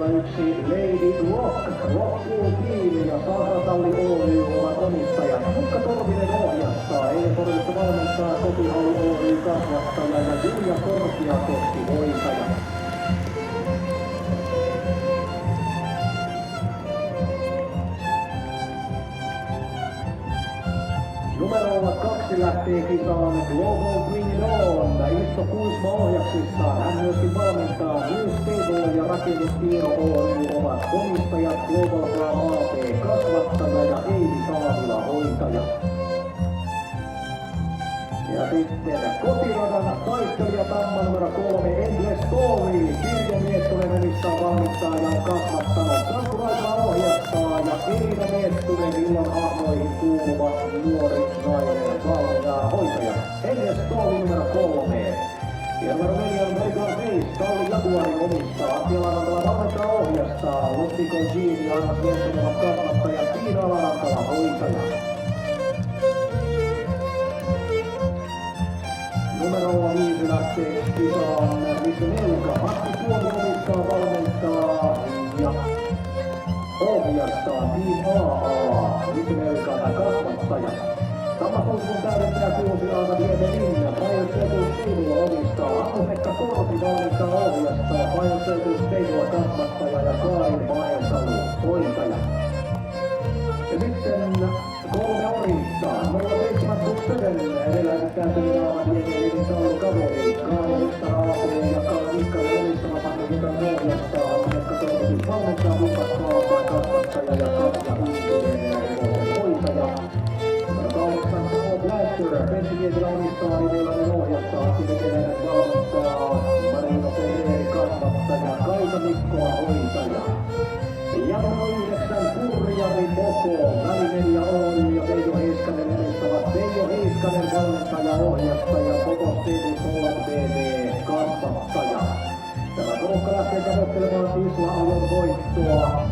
1 Lady Rock, Rockpool-tiimi ja Saaratalli Oy ovat omistajat. Jukka Torvinen ohjastaa, eilen todellista valmentaa Kotihalli Oy kasvattaja ja Julia Korkeakoski hoitaja. Numerolla 2 lähtee kisaan Global Bring It On. Isto Kuisma ohjaksissaan. Hän myöskin valmentaa New Stable ja Rakennus Tiiro Oy ovat omistajat, Global Farm AB kasvattaja ja Heidi Taavila hoitaja. Ja sitten Kotiradan taistelija Tamma numero 3 Endless Story. Kirjo Miettunen omistaa, valmistaa ja on kasvattanut. Sanku Raikala ohjastaa ja Elina Miettunen illan hahmoihin kuuluva nuori nainen valmentaa hoitaja. Endless Story numero 3. Ja numero 4 on Medical Face, Talli Jaguari omistaa. Antti Alarantala valmentaa ohjastaa. Luttiko Jean ja Anna Svensson ovat kasvattajat. Tiina Alarantala hoitaja. Numero 5 lähtee kisaan Missä Neuka. Matti Suomi omistaa, valmentaa ja ohjastaa Team AA. Missä Neuka on kasvattaja. Tammakuuskun täydentäjä Kuusi Aata Diemelinna. Bioseltus Stable omistaa. Anno-Pekka Korpi valmentaa, ohjastaa. Bioseltus Stable kasvattaja ja Kain Maesalu hoitaja. Ja sitten 3 orittaa. Numero 7 Buxeden edellä esittää Sylvaava Diemelinin Saulu Kaveri. Kainista AP ja Kainikalle omistama Panu Jukan ohjastaa. Anno-Pekka Korpi valmentaa, Lukas Kaapaa kasvattaja ja Katja Hintinen hoitaja. Pentti Mietilä omistaa, Niveläinen ohjastaa, Kivekeläinen valmentaa, Marino Pereeri kasvattaja, Kaisa Mikkola hoitaja. Ja numero 9 Kurjari Moko, Välimedia Oy ja Veijo Heiskanen omistavat. Veijo Heiskanen valmentaja, ohjastaja, Fotostetus Holland TV kasvattaja. Tämä porukka lähtee tavoittelemaan Tisla-ajon voittoa.